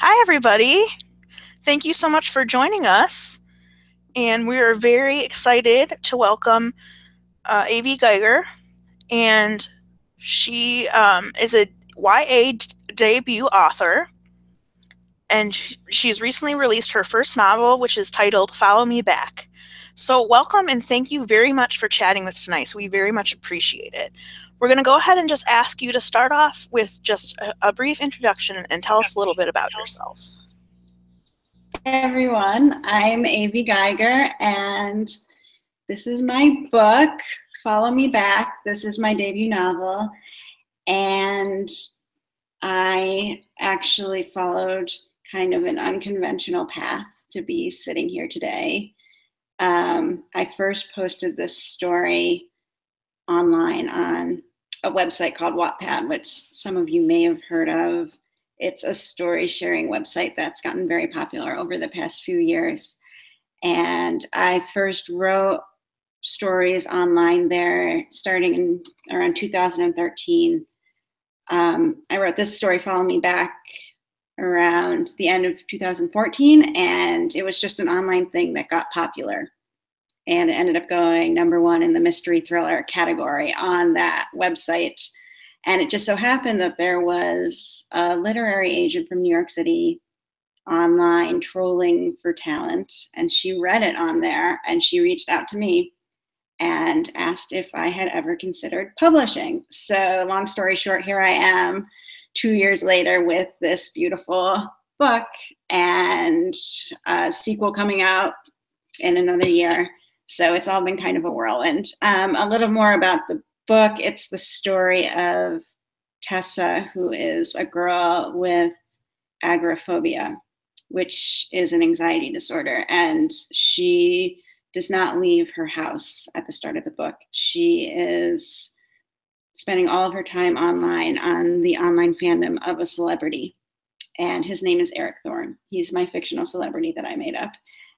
Hi, everybody. Thank you so much for joining us. And we are very excited to welcome AV Geiger. And she is a YA debut author. And she's recently released her first novel, which is titled Follow Me Back. So welcome and thank you very much for chatting with us tonight. We very much appreciate it. We're going to go ahead and just ask you to start off with just a brief introduction and tell us a little bit about yourself. Hey everyone, I'm AV Geiger, and this is my book, Follow Me Back. This is my debut novel, and I actually followed kind of an unconventional path to be sitting here today. I first posted this story online on a website called Wattpad, which some of you may have heard of. It's a story sharing website that's gotten very popular over the past few years. And I first wrote stories online there starting in around 2013. I wrote this story, Follow Me Back, around the end of 2014, and it was just an online thing that got popular. And it ended up going #1 in the mystery thriller category on that website. And it just so happened that there was a literary agent from New York City online trolling for talent, and she read it on there, and she reached out to me and asked if I had ever considered publishing. So long story short, here I am 2 years later with this beautiful book and a sequel coming out in another year. So it's all been kind of a whirlwind. A little more about the book. It's the story of Tessa, who is a girl with agoraphobia, which is an anxiety disorder. And she does not leave her house at the start of the book. She is spending all of her time online on the online fandom of a celebrity. And his name is Eric Thorne. He's my fictional celebrity that I made up.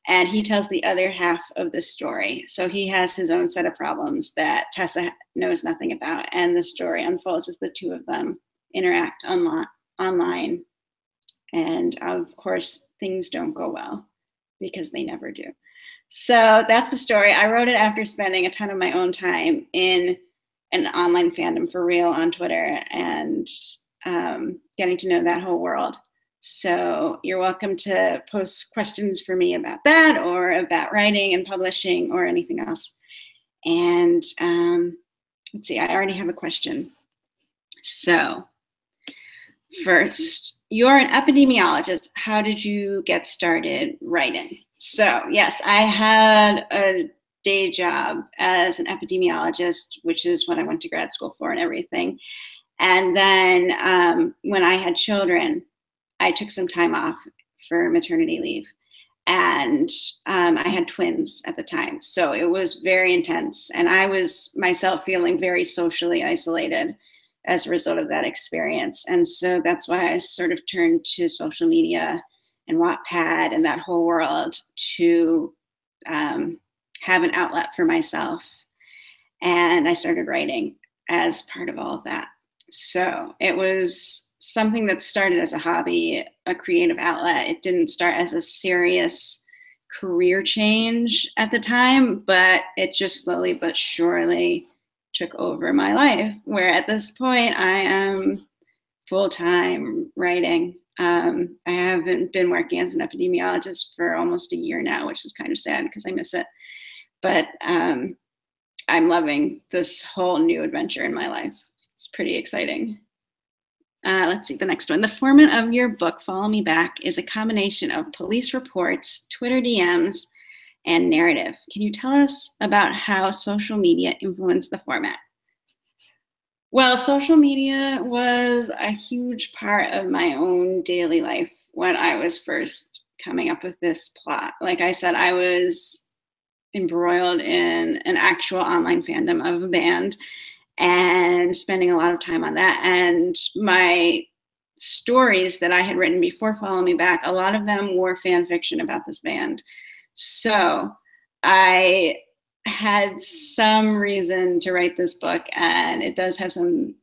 And he tells the other half of the story. So he has his own set of problems that Tessa knows nothing about. And the story unfolds as the two of them interact online. And of course, things don't go well because they never do. So that's the story. I wrote it after spending a ton of my own time in an online fandom for real on Twitter and getting to know that whole world. So you're welcome to post questions for me about that or about writing and publishing or anything else. And let's see, I already have a question. So first, you're an epidemiologist. How did you get started writing? So yes, I had a day job as an epidemiologist, which is what I went to grad school for and everything. And then when I had children, I took some time off for maternity leave. And I had twins at the time. So it was very intense. And I was myself feeling very socially isolated as a result of that experience. And so that's why I sort of turned to social media and Wattpad and that whole world to have an outlet for myself. And I started writing as part of all of that. So it was something that started as a hobby, a creative outlet. It didn't start as a serious career change at the time, but it just slowly but surely took over my life, where at this point I am full-time writing. I haven't been working as an epidemiologist for almost a year now, which is kind of sad because I miss it. But I'm loving this whole new adventure in my life. It's pretty exciting. Let's see the next one. The format of your book, Follow Me Back, is a combination of police reports, Twitter DMs, and narrative. Can you tell us about how social media influenced the format? Well, social media was a huge part of my own daily life when I was first coming up with this plot. Like I said, I was embroiled in an actual online fandom of a band and spending a lot of time on that. And my stories that I had written before Follow Me Back, a lot of them were fan fiction about this band. So I had some reason to write this book, and it does have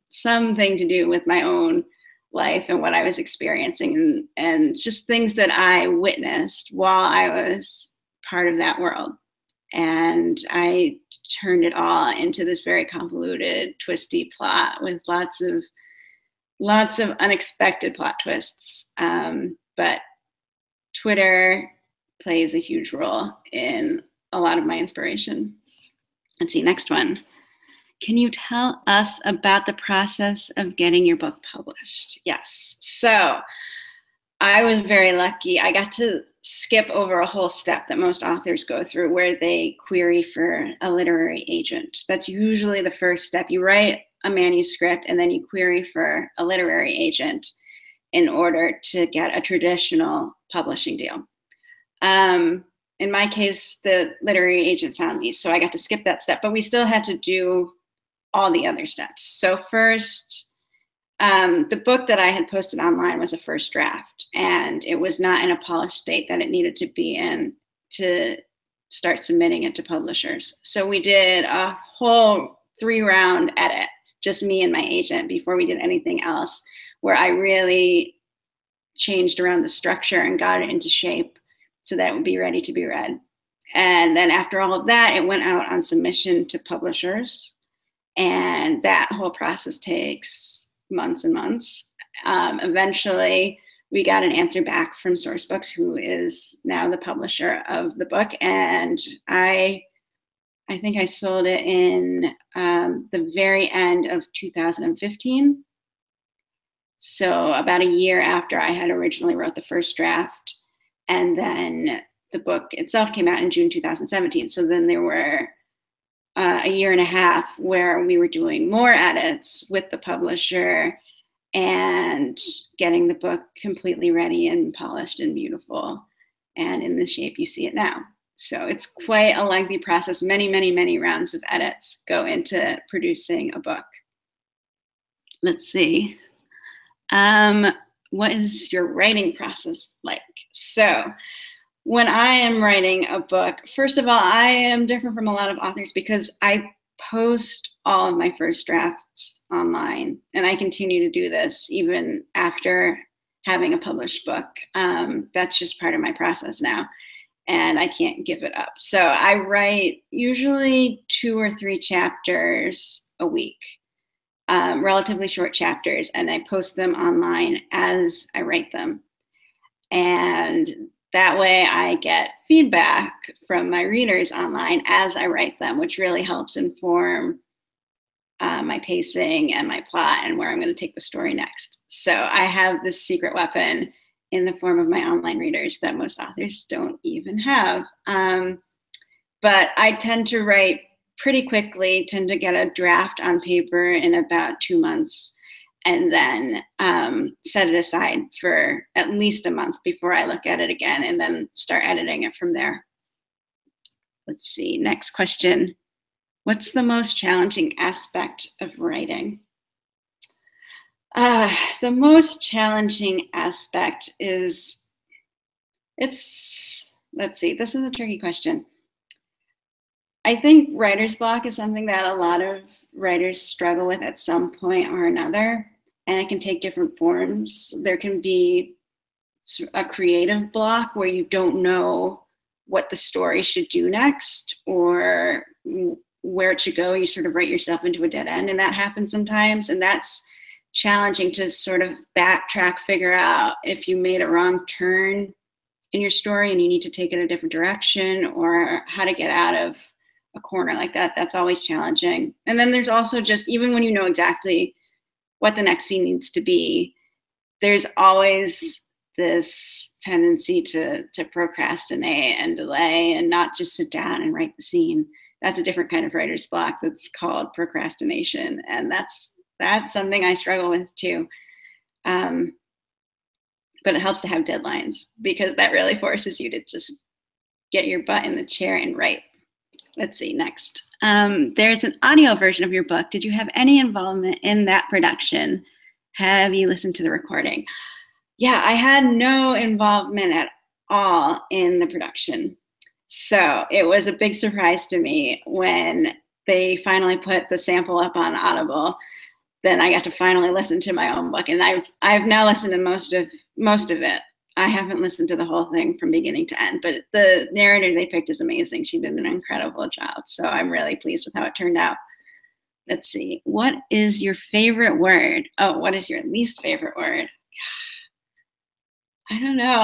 something to do with my own life and what I was experiencing, and just things that I witnessed while I was part of that world. And I turned it all into this very convoluted, twisty plot with lots of unexpected plot twists. But Twitter plays a huge role in a lot of my inspiration. Let's see, next one. Can you tell us about the process of getting your book published? Yes. So I was very lucky. I got to skip over a whole step that most authors go through, where they query for a literary agent. That's usually the first step. You write a manuscript and then you query for a literary agent in order to get a traditional publishing deal. In my case, the literary agent found me, so I got to skip that step, but we still had to do all the other steps. So first, the book that I had posted online was a first draft, and it was not in a polished state that it needed to be in to start submitting it to publishers. So we did a whole 3-round edit, just me and my agent, before we did anything else, where I really changed around the structure and got it into shape so that it would be ready to be read. And then after all of that, it went out on submission to publishers. And that whole process takes months and months. Eventually, we got an answer back from Sourcebooks, who is now the publisher of the book. And I think I sold it in the very end of 2015. So about a year after I had originally wrote the first draft. And then the book itself came out in June 2017. So then there were a year and a half where we were doing more edits with the publisher and getting the book completely ready and polished and beautiful and in the shape you see it now. So it's quite a lengthy process. Many, many, many rounds of edits go into producing a book. Let's see. What is your writing process like? So when I am writing a book, first of all, I am different from a lot of authors because I post all of my first drafts online, and I continue to do this even after having a published book. That's just part of my process now, and I can't give it up. So I write usually 2 or 3 chapters a week, relatively short chapters, and I post them online as I write them. And that way I get feedback from my readers online as I write them, which really helps inform my pacing and my plot and where I'm going to take the story next. So I have this secret weapon in the form of my online readers that most authors don't even have. But I tend to write pretty quickly, tend to get a draft on paper in about 2 months, and then set it aside for at least a month before I look at it again, and then start editing it from there. Let's see, next question. What's the most challenging aspect of writing? The most challenging aspect is, let's see, this is a tricky question. I think writer's block is something that a lot of writers struggle with at some point or another, and it can take different forms. There can be a creative block where you don't know what the story should do next or where it should go. You sort of write yourself into a dead end, and that happens sometimes, and that's challenging to sort of backtrack, figure out if you made a wrong turn in your story and you need to take it a different direction, or how to get out of a corner like that. That's always challenging. And then there's also just, even when you know exactly what the next scene needs to be, there's always this tendency to procrastinate and delay and not just sit down and write the scene. That's a different kind of writer's block that's called procrastination. And that's something I struggle with too. But it helps to have deadlines, because that really forces you to just get your butt in the chair and write. Let's see, next. There's an audio version of your book. Did you have any involvement in that production? Have you listened to the recording? Yeah, I had no involvement at all in the production. So it was a big surprise to me when they finally put the sample up on Audible. then I got to finally listen to my own book, and I've now listened to most of it. I haven't listened to the whole thing from beginning to end, but the narrator they picked is amazing. She did an incredible job, so I'm really pleased with how it turned out. Let's see. What is your favorite word? Oh, what is your least favorite word? I don't know.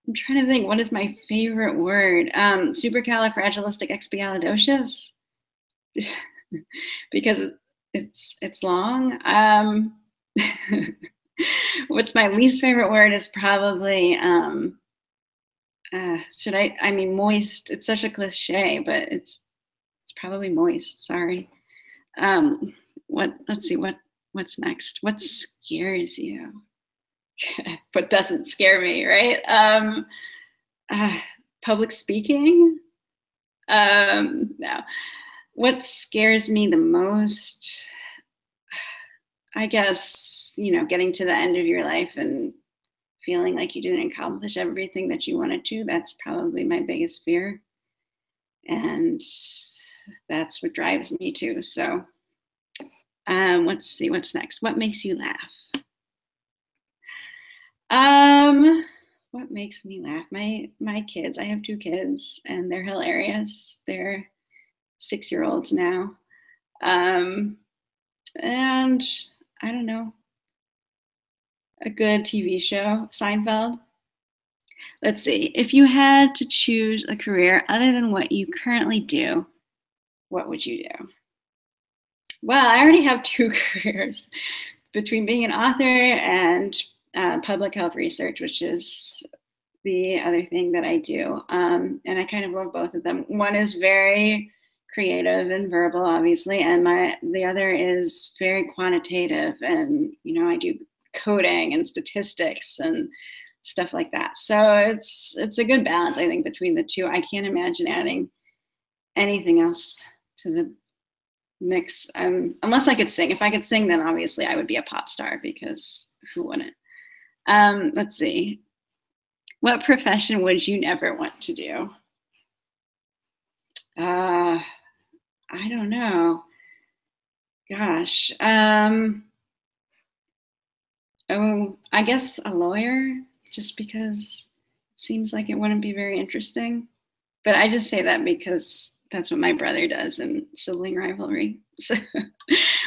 I'm trying to think. What is my favorite word? Supercalifragilisticexpialidocious, because it's long. What's my least favorite word is probably moist. It's such a cliche, but it's probably moist. Sorry. Let's see, what's next? What scares you? But doesn't scare me, right? Public speaking? No. What scares me the most? I guess, getting to the end of your life and feeling like you didn't accomplish everything that you wanted to. That's probably my biggest fear. And that's what drives me too. So let's see, what's next? What makes you laugh? What makes me laugh? My kids. I have 2 kids, and they're hilarious. They're 6-year-olds now. And I don't know, a good TV show, Seinfeld. Let's see. If you had to choose a career other than what you currently do, what would you do? Well, I already have 2 careers between being an author and public health research, which is the other thing that I do. And I kind of love both of them. One is very creative and verbal, obviously, and the other is very quantitative, and I do coding and statistics and stuff like that. So it's a good balance, I think, between the two. I can't imagine adding anything else to the mix, unless I could sing. If I could sing, then obviously I would be a pop star, because who wouldn't? Let's see. What profession would you never want to do? I don't know. Gosh. Oh, I guess a lawyer, just because it seems like it wouldn't be very interesting. But I just say that because that's what my brother does in sibling rivalry. So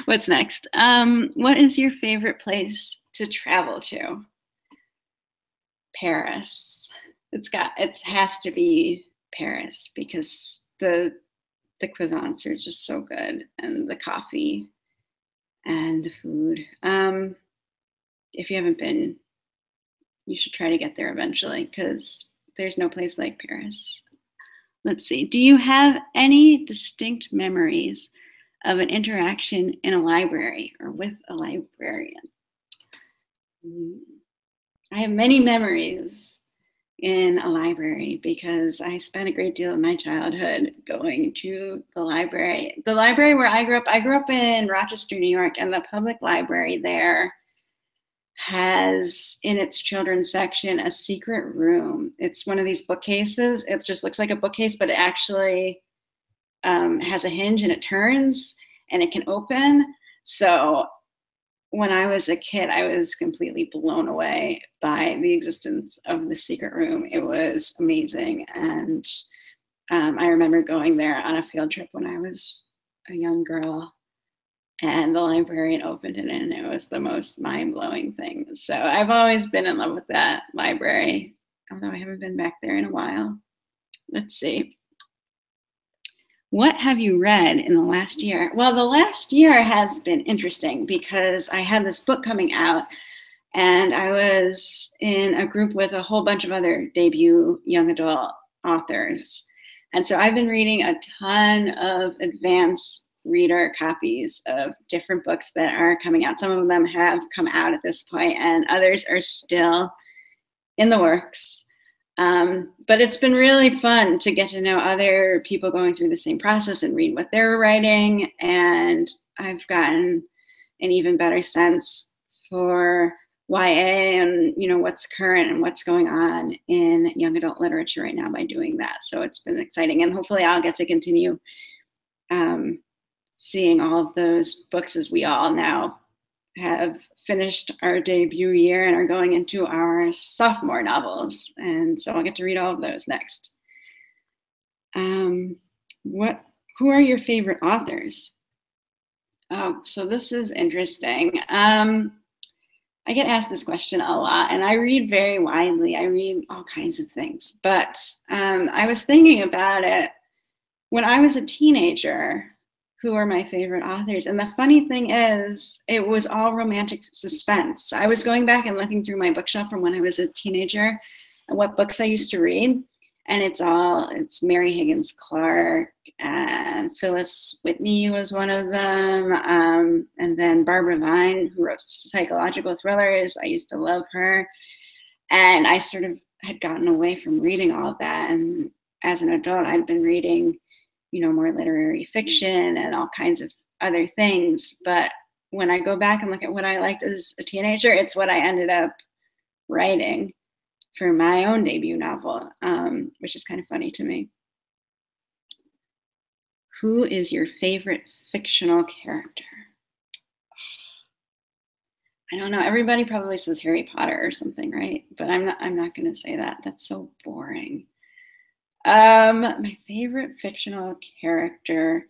what's next? What is your favorite place to travel to? Paris. It has to be Paris, because the croissants are just so good, and the coffee and the food. If you haven't been, you should try to get there eventually, because there's no place like Paris. Let's see. Do you have any distinct memories of an interaction in a library or with a librarian? I have many memories in a library, because I spent a great deal of my childhood going to the library. The library where I grew up in Rochester, New York, and the public library there has in its children's section a secret room. It's one of these bookcases. It just looks like a bookcase, but it actually has a hinge, and it turns and it can open. So when I was a kid, I was completely blown away by the existence of the secret room. It was amazing. And I remember going there on a field trip when I was a young girl, and the librarian opened it, and it was the most mind-blowing thing. So I've always been in love with that library, although I haven't been back there in a while. Let's see. What have you read in the last year? Well, the last year has been interesting, because I had this book coming out, and I was in a group with a whole bunch of other debut young adult authors. And so I've been reading a ton of advanced reader copies of different books that are coming out. Some of them have come out at this point, and others are still in the works. But it's been really fun to get to know other people going through the same process and read what they're writing. And I've gotten an even better sense for YA and what's current and what's going on in young adult literature right now by doing that. So it's been exciting, and hopefully I'll get to continue seeing all of those books as we all now have finished our debut year and are going into our sophomore novels. And so I'll get to read all of those next. Who are your favorite authors? Oh, so this is interesting. I get asked this question a lot, and I read very widely. I read all kinds of things, but I was thinking about it when I was a teenager. Who are my favorite authors? And the funny thing is, it was all romantic suspense. I was going back and looking through my bookshelf from when I was a teenager and what books I used to read. And it's Mary Higgins Clark, and Phyllis Whitney was one of them. And then Barbara Vine, who wrote psychological thrillers. I used to love her. And I sort of had gotten away from reading all of that. And as an adult, I'd been reading, more literary fiction and all kinds of other things. But when I go back and look at what I liked as a teenager, it's what I ended up writing for my own debut novel, which is kind of funny to me. Who is your favorite fictional character? I don't know. Everybody probably says Harry Potter or something, right? But I'm not going to say that. That's so boring. My favorite fictional character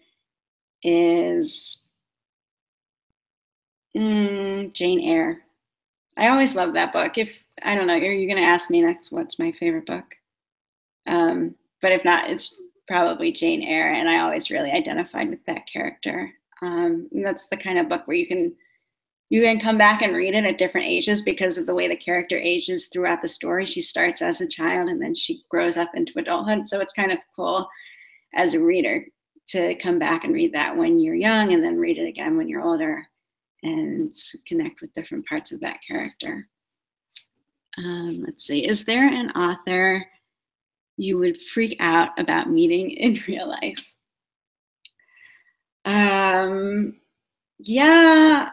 is Jane Eyre. I always love that book. I don't know, are you going to ask me next what's my favorite book? But if not, it's probably Jane Eyre, and I always really identified with that character. And that's the kind of book where you can come back and read it at different ages because of the way the character ages throughout the story. She starts as a child and then she grows up into adulthood. So it's kind of cool as a reader to come back and read that when you're young and then read it again when you're older and connect with different parts of that character. Let's see. Is there an author you would freak out about meeting in real life? Yeah.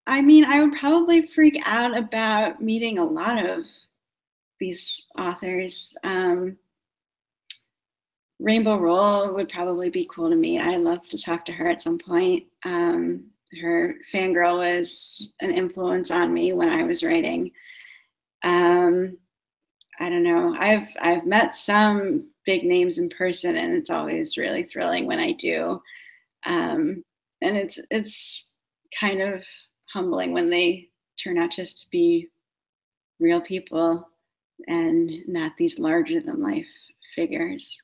I mean, I would probably freak out about meeting a lot of these authors. Rainbow Rowell would probably be cool to meet. I'd love to talk to her at some point. Her Fangirl was an influence on me when I was writing. I don't know. I've met some big names in person, and it's always really thrilling when I do. And it's kind of humbling when they turn out just to be real people and not these larger than life figures.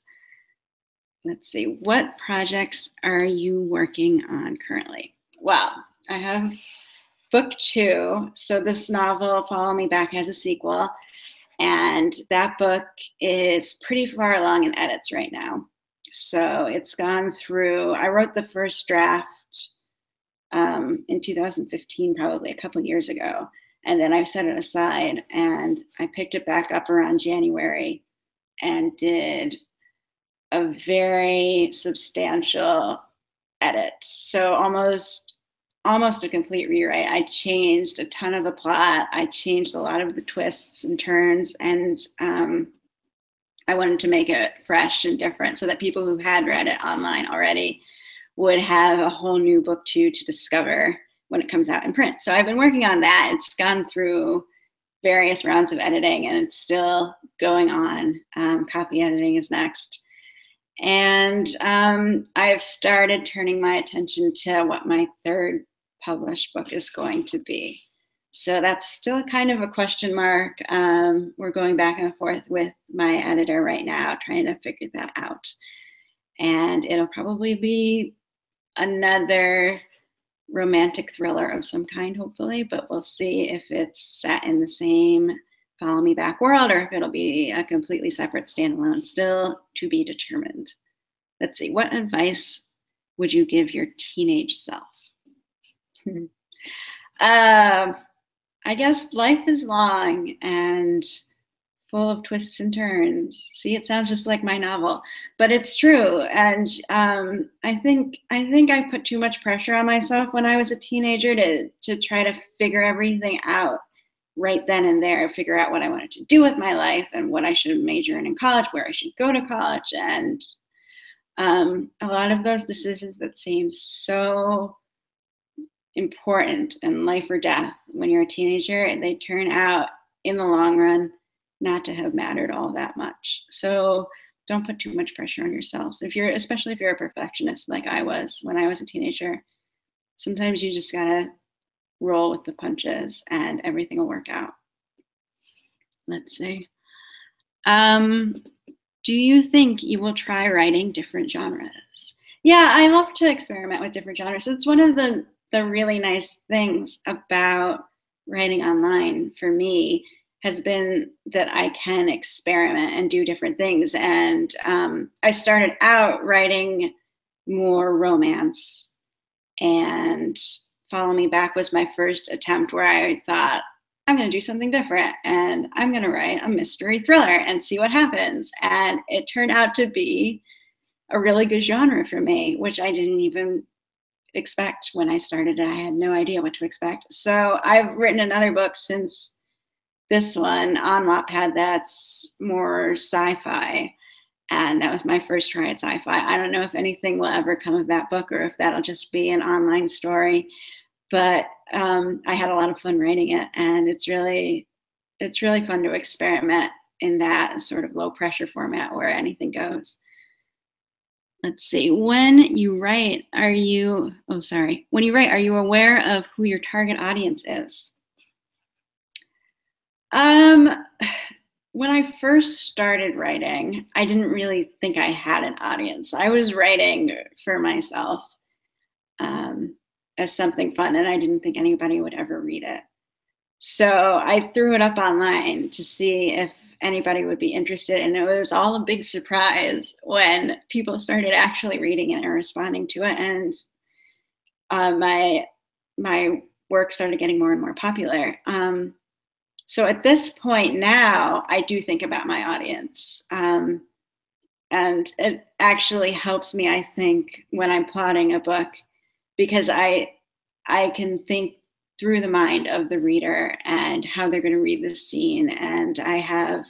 Let's see, what projects are you working on currently? Well, I have book 2. So this novel, Follow Me Back, has a sequel. And that book is pretty far along in edits right now. So it's gone through, I wrote the first draft in 2015, probably a couple of years ago. And then I set it aside and I picked it back up around January and did a very substantial edit. So almost a complete rewrite. I changed a ton of the plot. I changed a lot of the twists and turns, and I wanted to make it fresh and different so that people who had read it online already would have a whole new book 2 to discover when it comes out in print. So I've been working on that. It's gone through various rounds of editing and it's still going on. Copy editing is next. And I've started turning my attention to what my third published book is going to be. So that's still kind of a question mark. We're going back and forth with my editor right now, trying to figure that out. And it'll probably be another romantic thriller of some kind, hopefully, but we'll see if it's set in the same Follow Me Back world or if it'll be a completely separate standalone, still to be determined. Let's see, what advice would you give your teenage self? I guess life is long and full of twists and turns. See, it sounds just like my novel, but it's true. And I think I put too much pressure on myself when I was a teenager to try to figure everything out right then and there, figure out what I wanted to do with my life and what I should major in college, where I should go to college. And A lot of those decisions that seem so important and life or death when you're a teenager, they turn out in the long run not to have mattered all that much. So don't put too much pressure on yourselves. Especially if you're a perfectionist like I was when I was a teenager, sometimes you just gotta roll with the punches and everything will work out. Let's see. Do you think you will try writing different genres? Yeah, I love to experiment with different genres. It's one of the really nice things about writing online for me has been that I can experiment and do different things. And I started out writing more romance, and Follow Me Back was my first attempt where I thought, I'm going to do something different and I'm going to write a mystery thriller and see what happens. And it turned out to be a really good genre for me, which I didn't even expect when I started it. I had no idea what to expect. So I've written another book since this one on Wattpad that's more sci-fi. And that was my first try at sci-fi. I don't know if anything will ever come of that book or if that'll just be an online story. But I had a lot of fun writing it, and it's really fun to experiment in that sort of low pressure format where anything goes. Let's see. When you write, are you aware of who your target audience is? When I first started writing, I didn't really think I had an audience. I was writing for myself as something fun, and I didn't think anybody would ever read it. So I threw it up online to see if anybody would be interested, and it was all a big surprise when people started actually reading it and responding to it, and my work started getting more and more popular. So at this point now, I do think about my audience, and it actually helps me, I think, when I'm plotting a book, because I can think through the mind of the reader and how they're going to read this scene, and I have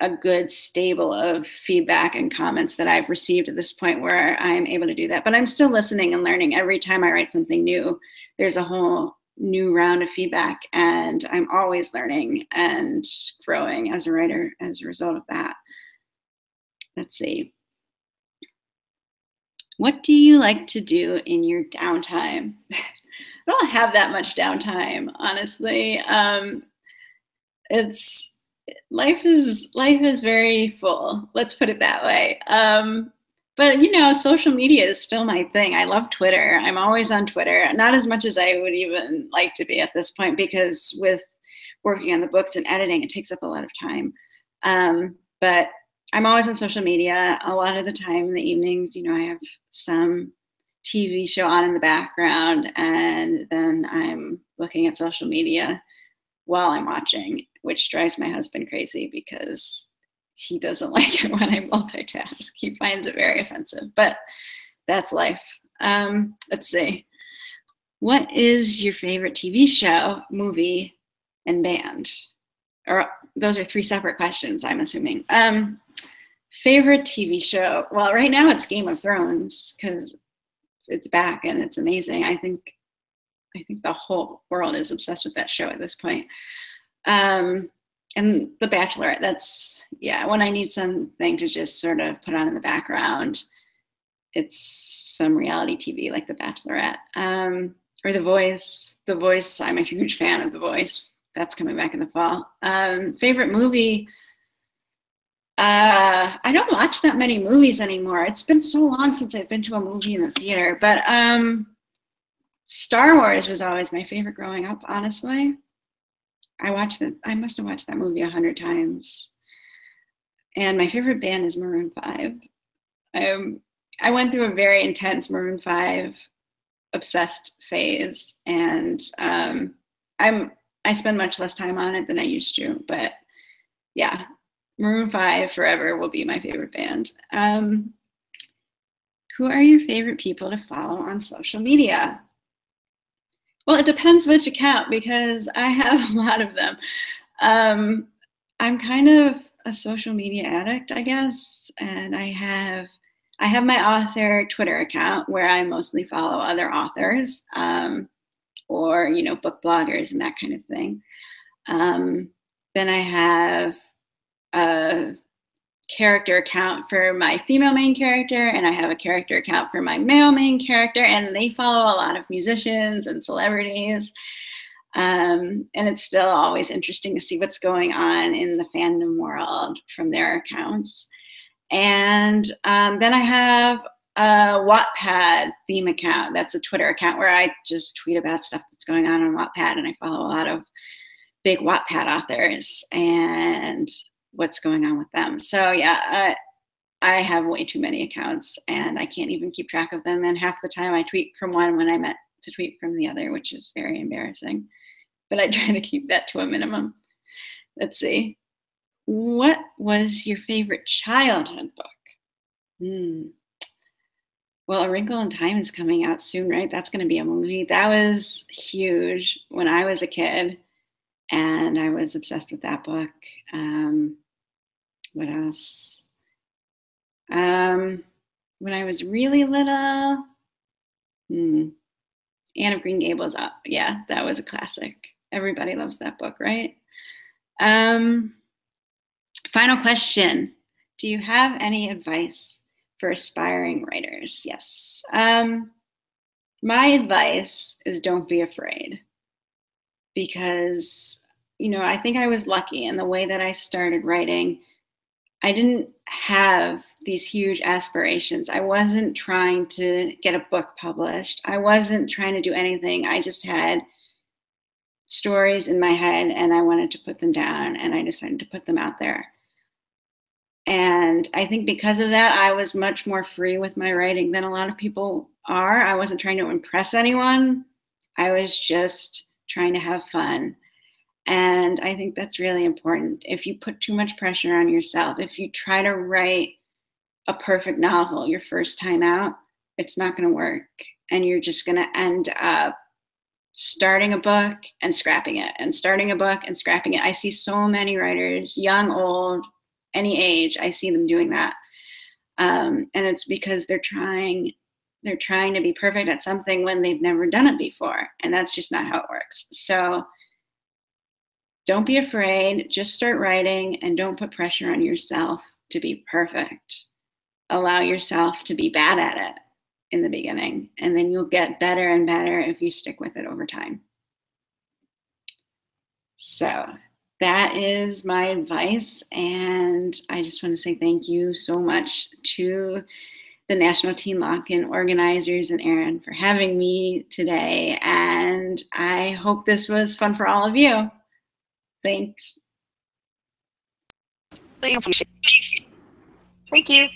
a good stable of feedback and comments that I've received at this point where I'm able to do that. But I'm still listening and learning. Every time I write something new, there's a whole new round of feedback, and I'm always learning and growing as a writer as a result of that. Let's see. What do you like to do in your downtime? I don't have that much downtime, honestly. Life is very full. Let's put it that way. But you know, social media is still my thing. I love Twitter. I'm always on Twitter. Not as much as I would even like to be at this point, because with working on the books and editing, it takes up a lot of time. But I'm always on social media. A lot of the time in the evenings, you know, I have some TV show on in the background, and then I'm looking at social media while I'm watching, which drives my husband crazy because he doesn't like it when I multitask. He finds it very offensive, but that's life. Let's see. What is your favorite TV show, movie, and band? Or those are three separate questions, I'm assuming. Favorite TV show? Well, right now it's Game of Thrones because it's back and it's amazing. I think the whole world is obsessed with that show at this point. And The Bachelorette, that's, yeah, when I need something to just sort of put on in the background, it's some reality TV like The Bachelorette. Or The Voice. The Voice, I'm a huge fan of The Voice. That's coming back in the fall. Favorite movie? I don't watch that many movies anymore. It's been so long since I've been to a movie in the theater, but Star Wars was always my favorite growing up, honestly. I must have watched that movie 100 times. And my favorite band is Maroon 5. I went through a very intense Maroon 5 obsessed phase, and I spend much less time on it than I used to, but yeah, Maroon 5 forever will be my favorite band. Who are your favorite people to follow on social media? Well, it depends which account, because I have a lot of them. I'm kind of a social media addict, I guess, and I have I have my author Twitter account where I mostly follow other authors, or, you know, book bloggers and that kind of thing. Then I have a character account for my female main character, and I have a character account for my male main character, and they follow a lot of musicians and celebrities. And it's still always interesting to see what's going on in the fandom world from their accounts. And then I have a Wattpad theme account. That's a Twitter account where I just tweet about stuff that's going on Wattpad, and I follow a lot of big Wattpad authors and what's going on with them. So yeah, I have way too many accounts, and I can't even keep track of them. And half the time I tweet from one when I meant to tweet from the other, which is very embarrassing. But I try to keep that to a minimum. Let's see. What was your favorite childhood book? Well, A Wrinkle in Time is coming out soon, right? That's going to be a movie. That was huge when I was a kid, and I was obsessed with that book. What else? When I was really little, Anne of Green Gables. Yeah, that was a classic. Everybody loves that book, right? Final question. Do you have any advice for aspiring writers? Yes. My advice is don't be afraid, because, you know, I think I was lucky in the way that I started writing. I didn't have these huge aspirations. I wasn't trying to get a book published. I wasn't trying to do anything. I just had stories in my head, and I wanted to put them down, and I decided to put them out there. And I think because of that, I was much more free with my writing than a lot of people are. I wasn't trying to impress anyone. I was just trying to have fun. And I think that's really important. If you put too much pressure on yourself, if you try to write a perfect novel your first time out, it's not going to work. And you're just going to end up starting a book and scrapping it, and starting a book and scrapping it. I see so many writers, young, old, any age, I see them doing that. And it's because they're trying to be perfect at something when they've never done it before. And that's just not how it works. So don't be afraid, just start writing, and don't put pressure on yourself to be perfect. Allow yourself to be bad at it in the beginning, and then you'll get better and better if you stick with it over time. So that is my advice, and I just want to say thank you so much to the National Teen Lock-In organizers and Erin for having me today, and I hope this was fun for all of you. Thanks. Thank you.